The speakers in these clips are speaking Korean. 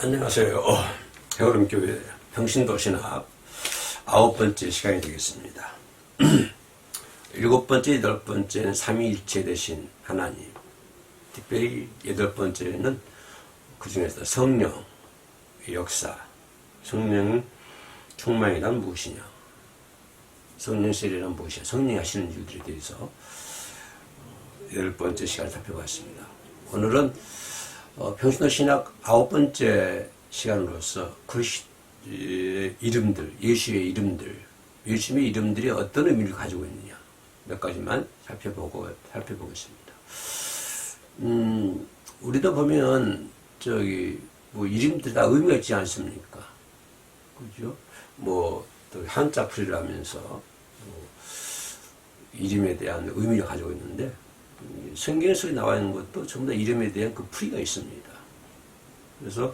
안녕하세요. 해오름교회 평신도신학 9번째 시간이 되겠습니다. 7번째, 8번째는 삼위일체 되신 하나님, 특별히 8번째는 그 중에서 성령의 역사, 성령 충만이란 무엇이냐, 성령 세례란 무엇이냐, 성령이 하시는 일들에 대해서 8번째 시간을 살펴봤습니다. 오늘은 평신도 신학 9번째 시간으로서 이름들, 예수의 이름들, 예수의 이름들이 어떤 의미를 가지고 있느냐 몇 가지만 살펴보겠습니다. 우리도 보면 이름들 다 의미가 있지 않습니까? 그죠? 또 한자 풀이를 하면서 이름에 대한 의미를 가지고 있는데, 성경 속에 나와 있는 것도 전부 다 이름에 대한 그 풀이가 있습니다. 그래서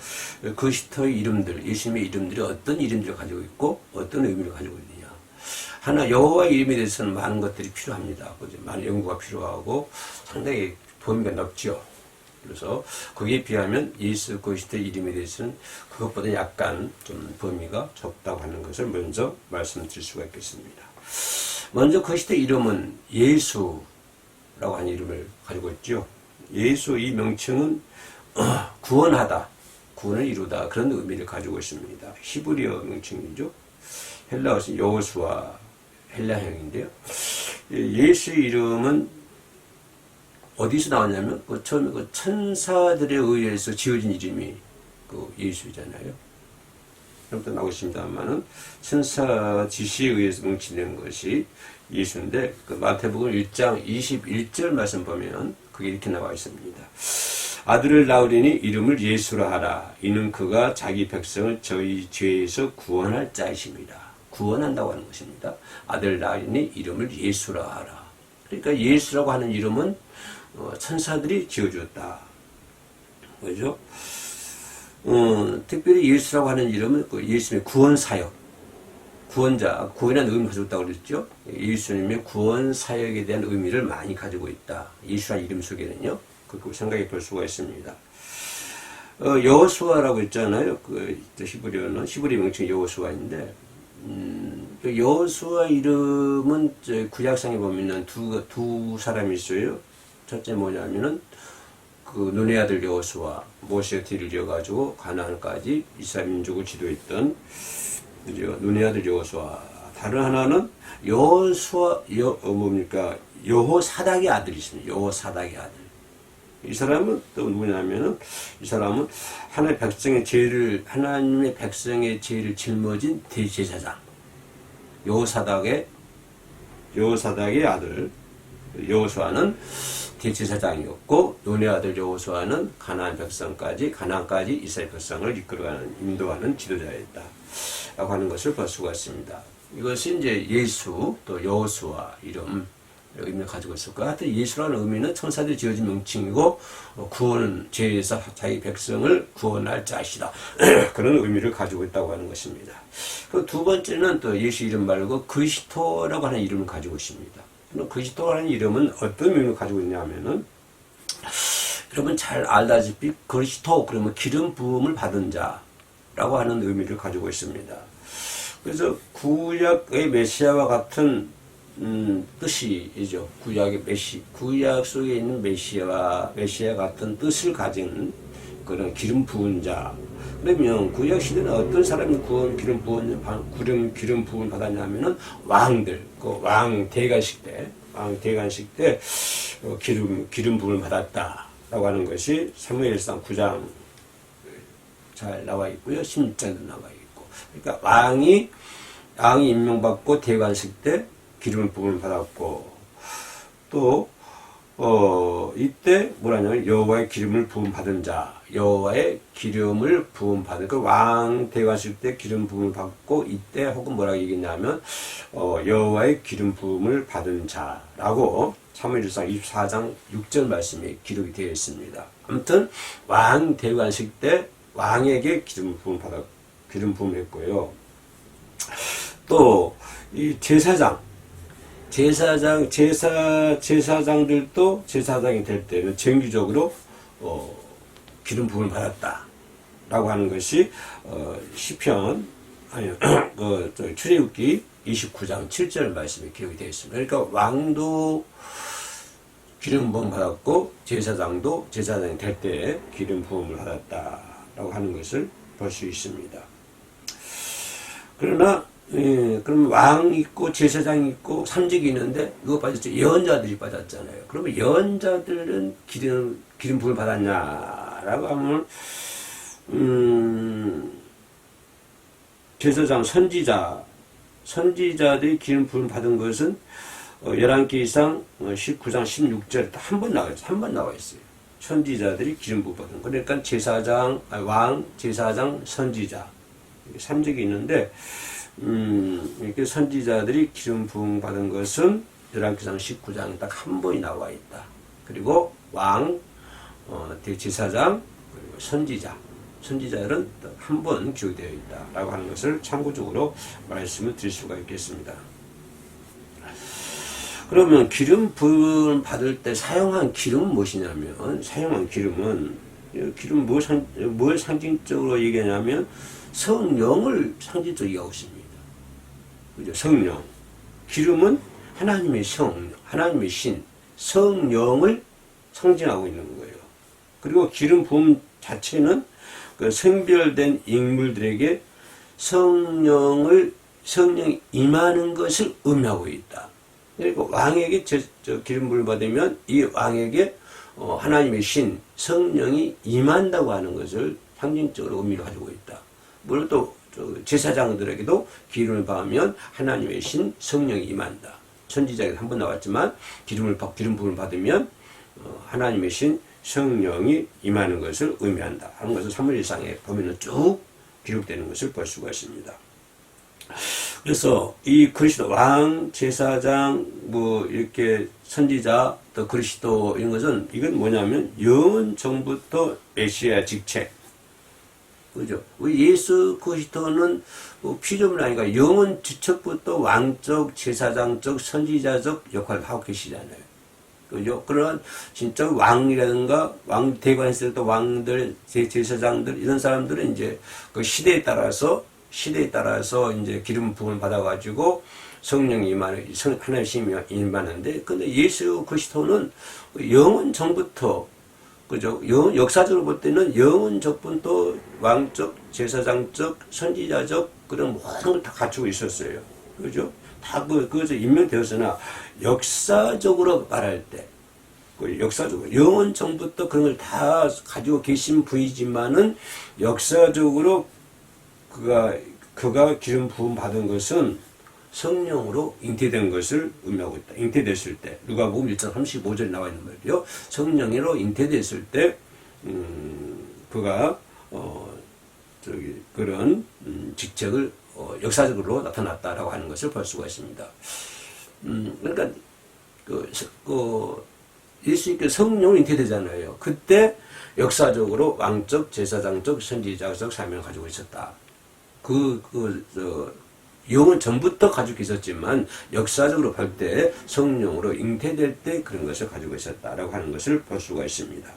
그리스도의 이름들, 예수님의 이름들이 어떤 이름들을 가지고 있고 어떤 의미를 가지고 있느냐. 하나 여호와의 이름에 대해서는 많은 것들이 필요합니다. 많은 연구가 필요하고 상당히 범위가 넓죠. 그래서 거기에 비하면 예수 그리스도의 이름에 대해서는 그것보다 약간 좀 범위가 적다고 하는 것을 먼저 말씀드릴 수가 있겠습니다. 먼저 그리스도의 이름은 예수 라고 하는 이름을 가지고 있죠. 예수 이 명칭은 구원하다, 구원을 이루다 그런 의미를 가지고 있습니다. 히브리어 명칭이죠. 헬라어는 여호수아 헬라형인데요. 예수의 이름은 어디서 나왔냐면 처음에 천사들에 의해서 지어진 이름이 예수잖아요. 그럼부터 나오겠습니다만은 천사 지시에 의해서 뭉치는 것이 예수인데, 마태복음 1장 21절 말씀 보면 그게 이렇게 나와 있습니다. 아들을 낳으리니 이름을 예수라 하라. 이는 그가 자기 백성을 저희 죄에서 구원할 자이십니다. 구원한다고 하는 것입니다. 아들을 낳으리니 이름을 예수라 하라. 그러니까 예수라고 하는 이름은 천사들이 지어주었다. 그죠? 특별히 예수라고 하는 이름은 예수님의 구원사역, 구원자, 구원이라는 의미를 가지고 있다고 그랬죠. 예수님의 구원사역에 대한 의미를 많이 가지고 있다. 예수라는 이름 속에는요. 그렇게 생각해 볼 수가 있습니다. 여호수아라고 했잖아요. 히브리어는, 히브리 명칭 여호수아인데, 여호수아 이름은 구약상에 보면 두 사람이 있어요. 첫째 뭐냐면은, 눈의 아들 여호수아, 모세가 뒤를 이어가지고 가나안까지 이스라엘 민족을 지도했던 눈의 아들 여호수아. 다른 하나는 여호사닥의 아들이 있습니다. 여호사닥의 아들. 이 사람은 또 누구냐면은, 이 사람은 하나님의 백성의 죄를 짊어진 대제사장. 여호사닥의 아들 여호수아는 대제사장이었고, 눈의 아들 여호수아는 가나안까지 이스라엘 백성을 이끌어가는, 인도하는 지도자였다 라고 하는 것을 볼 수가 있습니다. 이것이 이제 예수 또 여호수아 이름 의미를 가지고 있을 것 같아요. 예수라는 의미는 천사들이 지어진 명칭이고, 구원은 죄에서 자기 백성을 구원할 자시다 그런 의미를 가지고 있다고 하는 것입니다. 그 두 번째는 또 예수 이름 말고 그리스도라고 하는 이름을 가지고 있습니다. 그리스도라는 이름은 어떤 의미를 가지고 있냐면은, 여러분 잘 알다시피 그리스도 그러면 기름 부음을 받은 자라고 하는 의미를 가지고 있습니다. 그래서 구약의 메시아와 같은 뜻이죠. 구약 속에 있는 메시아 같은 뜻을 가진 그런 기름 부은 자. 그러면 구약 시대는 어떤 사람이 기름 부음을 받았냐면은 왕들, 왕 대관식 때 기름 부음을 받았다라고 하는 것이 사무엘상 9장 잘 나와 있고요. 16장도 나와 있고. 그러니까 왕이 임명받고 대관식 때 기름 부음을 받았고, 또 이때 뭐라냐면 여호와의 기름을 부음 받은 자, 여호와의 기름을 부음 받은 왕 대관식 때 기름 부음을 받고, 이때 혹은 뭐라고 얘기했냐면 여호와의 기름 부음을 받은 자라고 사무엘상 24장 6절 말씀이 기록이 되어 있습니다. 아무튼 왕 대관식 때 왕에게 기름 부음을 했고요. 또 이 제사장들도 제사장이 될 때는 정기적으로 기름 부음을 받았다. 라고 하는 것이 시편 출애굽기 29장 7절 말씀에 기록이 되어 있습니다. 그러니까 왕도 기름 부음 받았고 제사장도 제사장이 될 때 기름 부음을 받았다라고 하는 것을 볼 수 있습니다. 그러나 그럼 왕 있고 제사장 있고 삼직이 있는데 누가 빠졌죠? 예언자들이 빠졌잖아요. 그러면 예언자들은 기름 부음을 받았냐라고 하면 제사장 선지자들이 기름 부음 받은 것은 11개 이상 19장 16절에 한 번 나와 있어요. 한 번 나와 있어요. 선지자들이 기름 부음 받은 거. 그러니까 왕, 제사장, 선지자. 삼직이 있는데 이렇게 선지자들이 기름 부음 받은 것은 11개상 19장에 딱 한 번이 나와 있다. 그리고 왕, 대제사장, 그리고 선지자들은 한 번 기록되어 있다라고 하는 것을 참고적으로 말씀을 드릴 수가 있겠습니다. 그러면 기름 부음 받을 때 사용한 기름은 무엇이냐면, 기름 뭘 상징적으로 얘기하냐면 성령을 상징적으로 얘기하고 있습니다. 그죠? 성령. 기름은 하나님의 하나님의 신, 성령을 상징하고 있는 거예요. 그리고 기름 부음 자체는 그 성별된 인물들에게 성령이 임하는 것을 의미하고 있다. 그리고 왕에게 기름 부음을 받으면 이 왕에게 하나님의 신, 성령이 임한다고 하는 것을 상징적으로 의미를 가지고 있다. 물론 또 제사장들에게도 기름을 받으면 하나님의 신, 성령이 임한다. 선지자에게 한 번 나왔지만 기름 부음을 받으면 하나님의 신, 성령이 임하는 것을 의미한다 하는 것을 사무엘상에 보면은 쭉 기록되는 것을 볼 수가 있습니다. 그래서 이 그리스도 왕, 제사장, 이렇게 선지자, 또 그리스도 이런 것은 이건 뭐냐면 영원 전부터 메시아 직책. 그죠? 예수 그리스도는 피조물 아니까 영원 지척부터 왕적, 제사장적, 선지자적 역할을 하고 계시잖아요. 그죠? 그런 진짜 왕이라든가 대관했을 때 왕들, 제사장들 이런 사람들은 이제 그 시대에 따라서 이제 기름 부음을 받아가지고 성령이 하나님의 신이 임하는데, 근데 예수 그리스도는 영원 전부터, 그죠? 역사적으로 볼 때는 영원 전부터 왕적, 제사장적, 선지자적 그런 모든 걸 다 갖추고 있었어요. 그죠? 다 그것에 임명되었으나 역사적으로 말할 때, 역사적으로 영원 전부터 그런 걸 다 가지고 계신 분이지만은 역사적으로 그가 기름 부음 받은 것은 성령으로 잉태된 것을 의미하고 있다. 잉태됐을 때, 누가복음 1장 35절에 나와 있는 말이요. 성령으로 잉태됐을 때, 그가 그런 직책을 역사적으로 나타났다라고 하는 것을 볼 수가 있습니다. 그러니까 예수님께서 성령으로 잉태되잖아요. 그때 역사적으로 왕적, 제사장적, 선지자적 사명을 가지고 있었다. 영은 전부터 가지고 있었지만 역사적으로 볼 때 성령으로 잉태될 때 그런 것을 가지고 있었다라고 하는 것을 볼 수가 있습니다.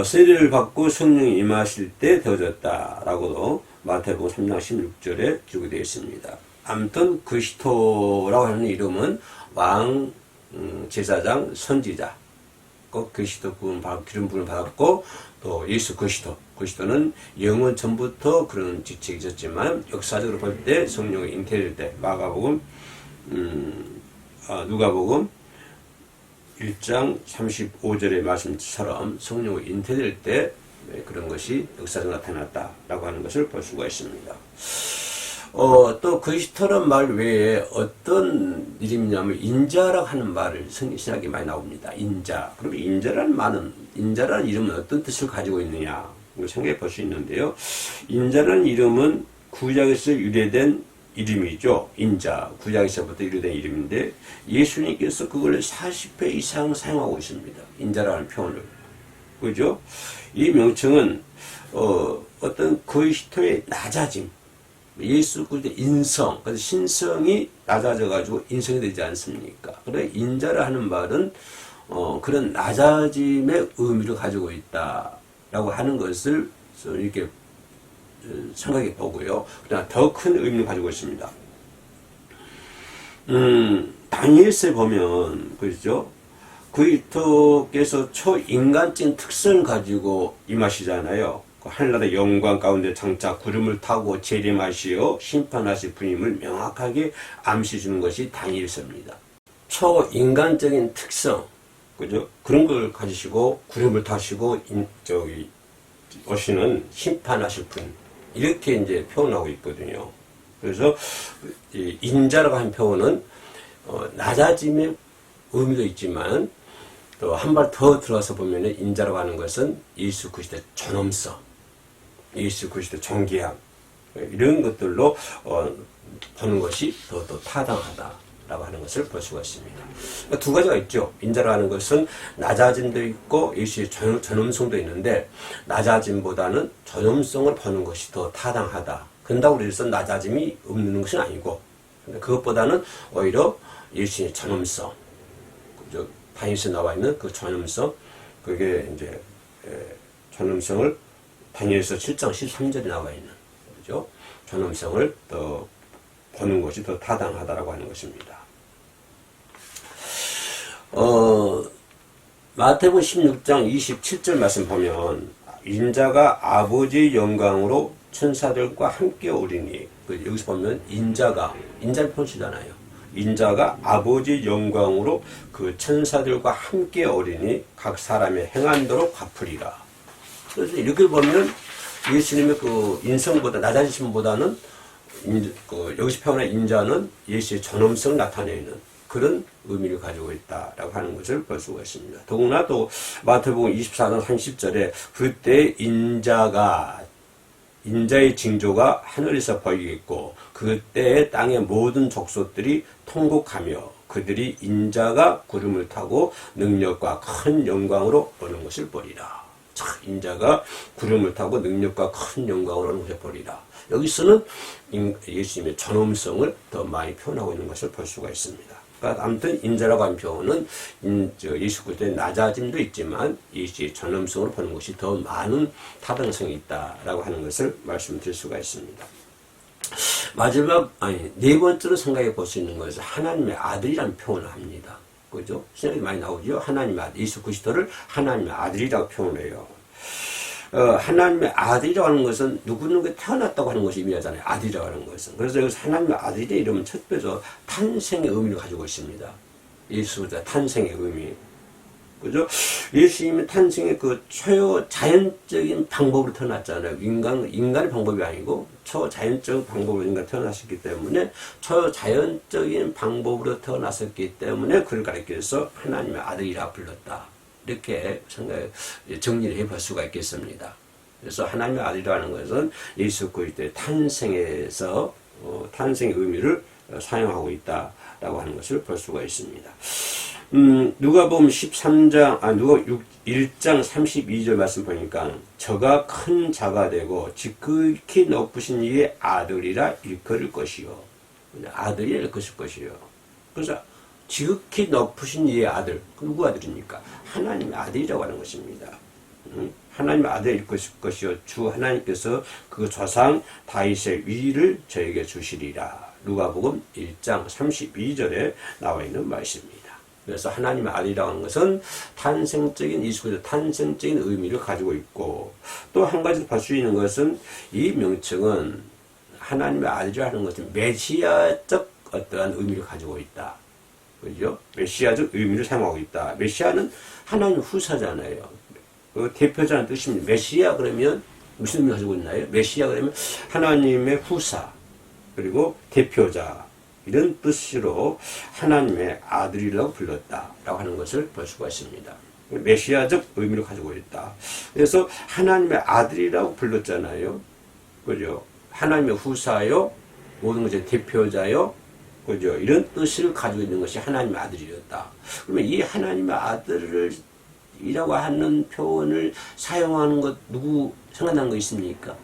세례를 받고 성령이 임하실 때 되어졌다라고도 마태복음 3장 16절에 기록이 되어 있습니다. 아무튼 그리스도라고 하는 이름은 왕, 제사장, 선지자, 그리스도 기름 부음을 받았고, 또 예수 그리스도는 영원 전부터 그런 직책이 있었지만 역사적으로 볼 때 성령이 잉태될 때, 누가복음 1장 35절의 말씀처럼 성령이 잉태될 때 그런 것이 역사적으로 나타났다라고 하는 것을 볼 수가 있습니다. 또 그리스도란 말 외에 어떤 이름이냐면 인자라고 하는 말을 신학에 많이 나옵니다. 인자. 그럼 인자라는 이름은 어떤 뜻을 가지고 있느냐 생각해 볼 수 있는데요. 인자라는 이름은 구약에서 유래된 이름이죠. 인자. 구약에서부터 유래된 이름인데 예수님께서 그걸 40회 이상 사용하고 있습니다. 인자라는 표현을. 그죠? 이 명칭은 어떤 그리스도의 낮아짐, 예수 그리스도의 인성, 그래서 신성이 낮아져가지고 인성이 되지 않습니까? 그래 인자라 하는 말은 그런 낮아짐의 의미를 가지고 있다. 라고 하는 것을 이렇게 생각해 보고요. 그러나 더 큰 의미를 가지고 있습니다. 다니엘서에 보면, 그렇죠? 그리스도께서 초인간적인 특성을 가지고 임하시잖아요. 하늘나라 영광 가운데 장차 구름을 타고 재림하시어 심판하실 분임을 명확하게 암시해 주는 것이 다니엘서입니다. 초인간적인 특성, 그죠? 그런 걸 가지시고 구름을 타시고 오시는 심판하실 분, 이렇게 이제 표현하고 있거든요. 그래서 인자라고 한 표현은 낮아짐의 의미도 있지만 또 한 발 더 들어가서 보면 인자라고 하는 것은 예수 그리스도의 존엄성, 예수 그리스도의 존귀함, 이런 것들로 보는 것이 더 타당하다라고 하는 것을 볼 수가 있습니다. 그러니까 두 가지가 있죠. 인자라고 하는 것은 낮아짐도 있고 예수의 존엄성도 있는데 낮아짐보다는 존엄성을 보는 것이 더 타당하다. 그런다고 해서 낮아짐이 없는 것은 아니고 그것보다는 오히려 예수의 존엄성, 다니엘서에 나와 있는 그 존엄성, 그게 이제 존엄성을 다니엘서 7장 13절에 나와 있는, 그죠? 존엄성을 더 보는 것이 더 타당하다라고 하는 것입니다. 마태복음 16장 27절 말씀 보면 인자가 아버지의 영광으로 천사들과 함께 오리니, 여기서 보면 인자를 표시잖아요. 인자가 아버지의 영광으로 그 천사들과 함께 오리니 각 사람의 행한 대로 갚으리라. 그래서 이렇게 보면 예수님의 그 인성보다 낮아지심보다는 여기서 표현한 인자는 예수의 존엄성을 나타내는 그런 의미를 가지고 있다라고 하는 것을 볼 수가 있습니다. 더구나 또 마태복음 24장 30절에 그때 인자의 징조가 하늘에서 보이겠고 그때에 땅의 모든 족속들이 통곡하며 그들이 인자가 구름을 타고 능력과 큰 영광으로 오는 것을 보리라. 인자가 구름을 타고 능력과 큰 영광으로 오는 것을 보리라. 여기서는 예수님의 존엄성을 더 많이 표현하고 있는 것을 볼 수가 있습니다. 그러니까 아무튼 인자라고 하는 표현은 예수 그리스도의 낮아짐도 있지만 예수의 존엄성으로 보는 것이 더 많은 타당성이 있다라고 하는 것을 말씀드릴 수가 있습니다. 네 번째로 생각해 볼 수 있는 것은 하나님의 아들이라는 표현을 합니다. 그죠? 생각이 많이 나오죠? 하나님의 아들, 예수 그리스도를 하나님의 아들이라고 표현해요. 하나님의 아들이라고 하는 것은 누구누구 태어났다고 하는 것이 의미하잖아요. 아들이라고 하는 것은. 그래서 여기서 하나님의 아들이라 이러면 첫째로 탄생의 의미를 가지고 있습니다. 예수의 탄생의 의미. 그죠? 예수님의 탄생의 그 초자연적인 방법으로 태어났잖아요. 인간의 방법이 아니고 초자연적 방법으로 인간 태어났었기 때문에 초자연적인 방법으로 태어났었기 때문에 그를 가리켜서 하나님의 아들이라 불렀다. 이렇게 정리를 해볼 수가 있겠습니다. 그래서 하나님의 아들이라는 것은 예수 그리스도의 탄생에서 탄생의 의미를 사용하고 있다라고 하는 것을 볼 수가 있습니다. 누가복음 1장 32절 말씀 보니까 저가 큰 자가 되고 지극히 높으신 이의 아들이라 일컬을 것이요. 아들이라 일컬을 것이요. 그래서 지극히 높으신 이의 아들, 누구 아들입니까? 하나님의 아들이라고 하는 것입니다. 하나님의 아들을 일컬을 것이요. 주 하나님께서 그 조상 다윗의 위를 저에게 주시리라. 누가복음 1장 32절에 나와 있는 말씀입니다. 그래서 하나님의 아들이라고 하는 것은 탄생적인 예수 그리스도 탄생적인 의미를 가지고 있고 또 한 가지 볼 수 있는 것은 이 명칭은 하나님의 아들이라는 것은 메시아적 어떠한 의미를 가지고 있다. 그죠? 메시아적 의미를 사용하고 있다. 메시아는 하나님의 후사잖아요. 그 대표자는 뜻입니다. 메시아 그러면 무슨 의미를 가지고 있나요? 메시아 그러면 하나님의 후사 그리고 대표자 이런 뜻으로 하나님의 아들이라고 불렀다라고 하는 것을 볼 수가 있습니다. 메시아적 의미를 가지고 있다. 그래서 하나님의 아들이라고 불렀잖아요. 그죠? 하나님의 후사요, 모든 것의 대표자요, 그죠? 이런 뜻을 가지고 있는 것이 하나님의 아들이었다. 그러면 이 하나님의 아들이라고 하는 표현을 사용하는 것 누구 생각나는 거 있습니까?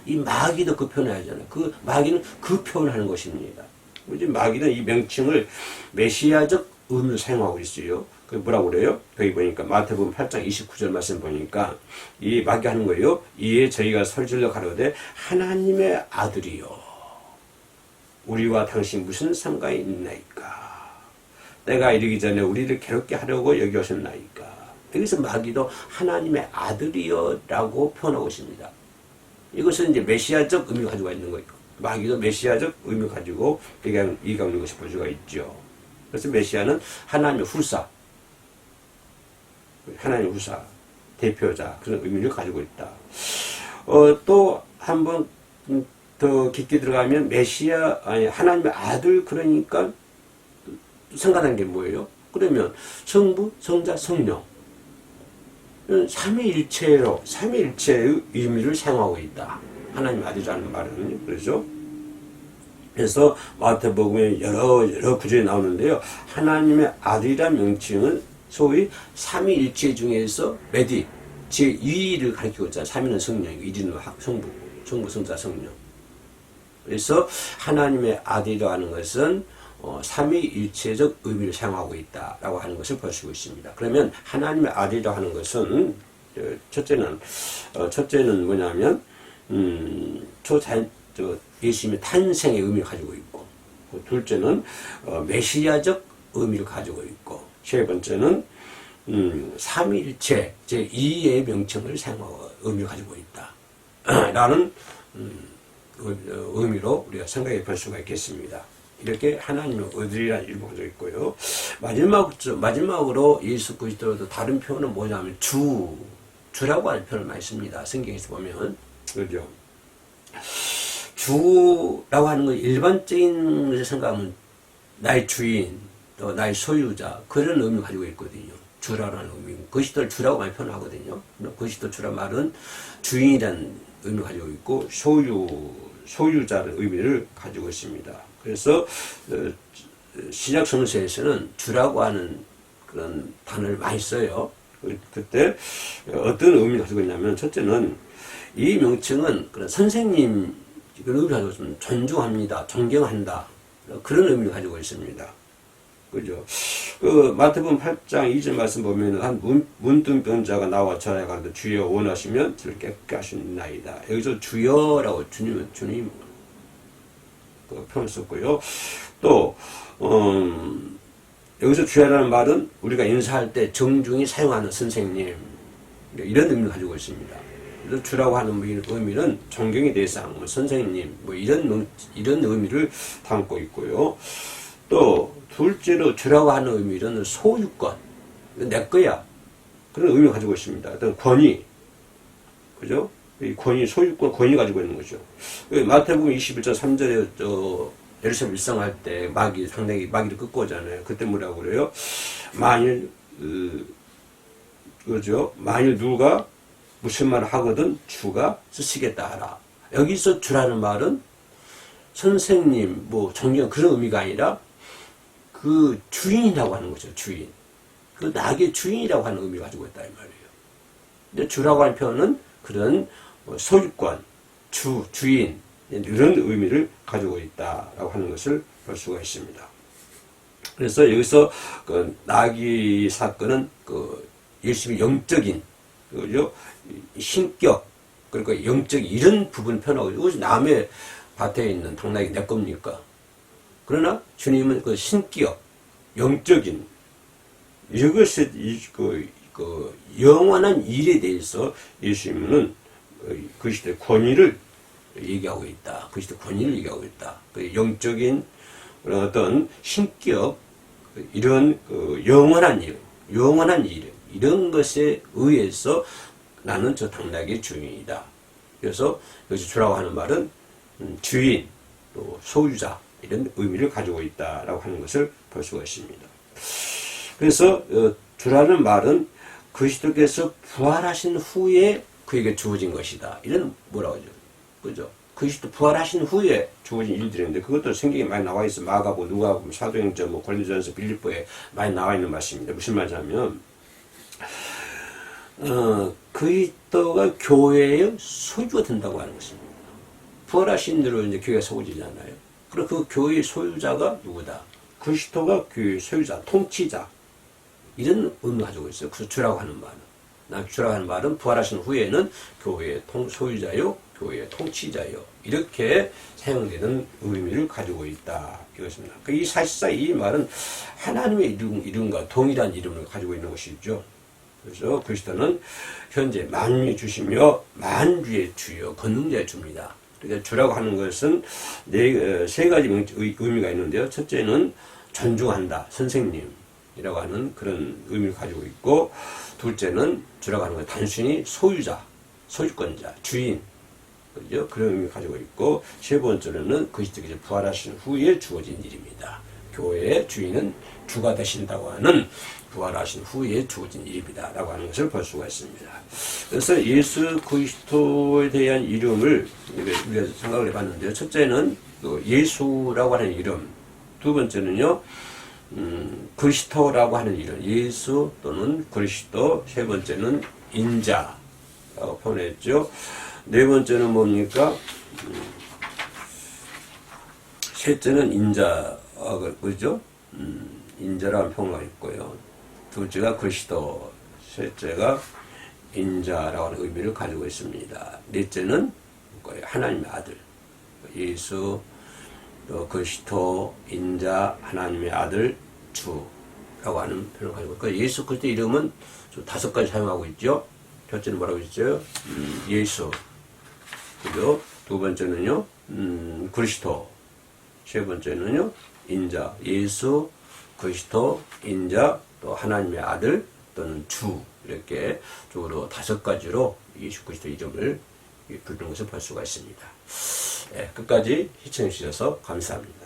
이 마귀도 그 표현을 하잖아요. 마귀는 그 표현을 하는 것입니다. 마귀는 이 명칭을 메시아적 의미를 사용하고 있어요. 그 뭐라고 그래요? 거기 보니까 마태복음 8장 29절 말씀 보니까 이 마귀하는 거예요. 이에 저희가 설질러 가로되 하나님의 아들이요 우리와 당신 무슨 상관이 있나이까? 때가 이르기 전에 우리를 괴롭게 하려고 여기 오셨나이까? 여기서 마귀도 하나님의 아들이요 라고 표현하고 있습니다. 이것은 이제 메시아적 의미를 가지고 있는 거예요. 마귀도 메시아적 의미를 가지고 이강는 것이 볼 수가 있죠. 그래서 메시아는 하나님의 후사, 하나님의 후사, 대표자 그런 의미를 가지고 있다. 또 한 번 더 깊게 들어가면 메시아 아니 하나님의 아들 그러니까 상관한 게 뭐예요? 그러면 성부, 성자, 성령 삼위일체로 삼위일체의 의미를 사용하고 있다. 하나님 아들이라는 말은 그렇죠. 그래서 마태복음에 여러 구절이 나오는데요. 하나님의 아들이라는 명칭은 소위 삼위일체 중에서 메디 제2위를 가리키고 있잖아요. 삼위는 성령이고 1위는 성부, 성자, 성령. 그래서 하나님의 아들이라고 하는 것은 삼위일체적 의미를 사용하고 있다라고 하는 것을 볼 수 있습니다. 그러면 하나님의 아들이라고 하는 것은 첫째는 뭐냐면 예수님의 탄생의 의미를 가지고 있고 둘째는 메시아적 의미를 가지고 있고 세 번째는 삼위일체 제2의 명칭을 사용하고 의미를 가지고 있다 라는 의미로 우리가 생각해 볼 수가 있겠습니다. 이렇게 하나님의 아들이라는 이름을 가지고 있고요. 마지막으로 예수 그리스도도 다른 표현은 뭐냐면 주라고 하는 표현을 많이 씁니다. 성경에서 보면 그렇죠. 주라고 하는 건 일반적인 것을 생각하면 나의 주인, 또 나의 소유자 그런 의미를 가지고 있거든요. 주라는 의미, 그리스도를 주라고 많이 표현하거든요. 그리스도 주란 말은 주인이라는 의미를 가지고 있고 소유자는 의미를 가지고 있습니다. 그래서 신약 성서에서는 주라고 하는 그런 단어를 많이 써요. 그때 어떤 의미를 가지고 있냐면 첫째는 이 명칭은 그런 선생님 그런 의미를 가지고 있습니다. 존중합니다. 존경한다. 그런 의미를 가지고 있습니다. 그죠? 마태복음 8장 2절 말씀 보면 한 문둥병자가 나와 전에 가는데 주여 원하시면 저를 깨끗게 하시나이다. 여기서 주여라고 주님 그 표현을 썼고요. 또 여기서 주여라는 말은 우리가 인사할 때 정중히 사용하는 선생님 이런 의미를 가지고 있습니다. 그래서 주라고 하는 의미는 존경의 대상, 선생님 이런 의미를 담고 있고요. 또 둘째로 주라고 하는 의미는 소유권, 내 거야 그런 의미를 가지고 있습니다. 어떤 권위, 그죠? 이 권위, 소유권, 권위 가지고 있는 거죠. 마태복음 21장 3절에 예루살렘 일성할 때 상당히 마귀를 끌고 오잖아요. 그때 뭐라고 그래요? 만일 그죠? 만일 누가 무슨 말을 하거든 주가 쓰시겠다 하라. 여기서 주라는 말은 선생님, 존경 그런 의미가 아니라 그 주인이라고 하는 거죠. 주인. 그 낙의 주인이라고 하는 의미를 가지고 있다 이 말이에요. 근데 주라고 하는 표현은 그런 소유권, 주인 이런 의미를 가지고 있다라고 하는 것을 볼 수가 있습니다. 그래서 여기서 그 낙의 사건은 예수님의 영적인 그죠? 신격 그러니까 영적인 이런 부분 표현하고 있고 남의 밭에 있는 당나귀 내 겁니까? 그러나 주님은 그 신기업, 영적인 이것이 그 영원한 일에 대해서 예수님은 그리스도의 권위를 얘기하고 있다. 그리스도의 권위를 얘기하고 있다. 그 영적인 어떤 신기업 이런 영원한 일 이런 것에 의해서 나는 저 당나귀의 주인이다. 그래서 여기서 주라고 하는 말은 주인 또 소유자 이런 의미를 가지고 있다라고 하는 것을 볼 수가 있습니다. 그래서 주라는 말은 그리스도께서 부활하신 후에 그에게 주어진 것이다. 이런 뭐라고 하죠? 그죠? 그리스도 부활하신 후에 주어진 일들인데 그것도 성경에 많이 나와 있어. 마가복, 누가복음, 사도행전, 고린도전서, 빌립보에 많이 나와 있는 말씀입니다. 무슨 말이냐면 그리스도가 교회의 소유가 된다고 하는 것입니다. 부활하신 대로 이제 교회가 세워지잖아요. 그럼 그 교회의 소유자가 누구다? 그리스도가 교회의 소유자, 통치자 이런 의미를 가지고 있어요. 그래서 주라고 하는 말은. 주라고 하는 말은 부활하신 후에는 교회의 소유자요, 교회의 통치자요. 이렇게 사용되는 의미를 가지고 있다. 이것입니다. 이 사실상 이 말은 하나님의 이름과 동일한 이름을 가지고 있는 것이죠. 그래서 그리스도는 현재 만유의 주시며 만주의 주요 권능자의 주입니다. 그러니까 주라고 하는 것은 세 가지 의미가 있는데요. 첫째는 존중한다, 선생님이라고 하는 그런 의미를 가지고 있고, 둘째는 주라고 하는 건 단순히 소유자, 소유권자, 주인, 그죠? 그런 의미를 가지고 있고, 세 번째로는 그리스도께서 부활하신 후에 주어진 일입니다. 교회의 주인은 주가 되신다고 하는 부활하신 후에 주어진 일입니다. 라고 하는 것을 볼 수가 있습니다. 그래서 예수 그리스도에 대한 이름을 우리가 생각을 해봤는데요. 첫째는 예수라고 하는 이름, 두 번째는요, 그리스도라고 하는 이름, 예수 또는 그리스도, 세 번째는 인자라고 표현했죠. 네 번째는 뭡니까? 셋째는 인자, 그죠? 인자라는 표현가 있고요. 둘째가 그리스도, 셋째가 인자라고 하는 의미를 가지고 있습니다. 넷째는 하나님의 아들, 예수, 또 그리스도, 인자, 하나님의 아들, 주라고 하는 표현을 가지고 있고, 예수 그리스도 이름은 좀 5가지 사용하고 있죠. 첫째는 뭐라고 했죠? 예수, 그리고 두 번째는요, 그리스도, 세 번째는요, 인자, 예수, 그리스도, 인자, 또 하나님의 아들 또는 주, 이렇게 쪽으로 5가지로 예수 그리스도 이름을 부르는 것을 볼 수가 있습니다. 끝까지 시청해 주셔서 감사합니다.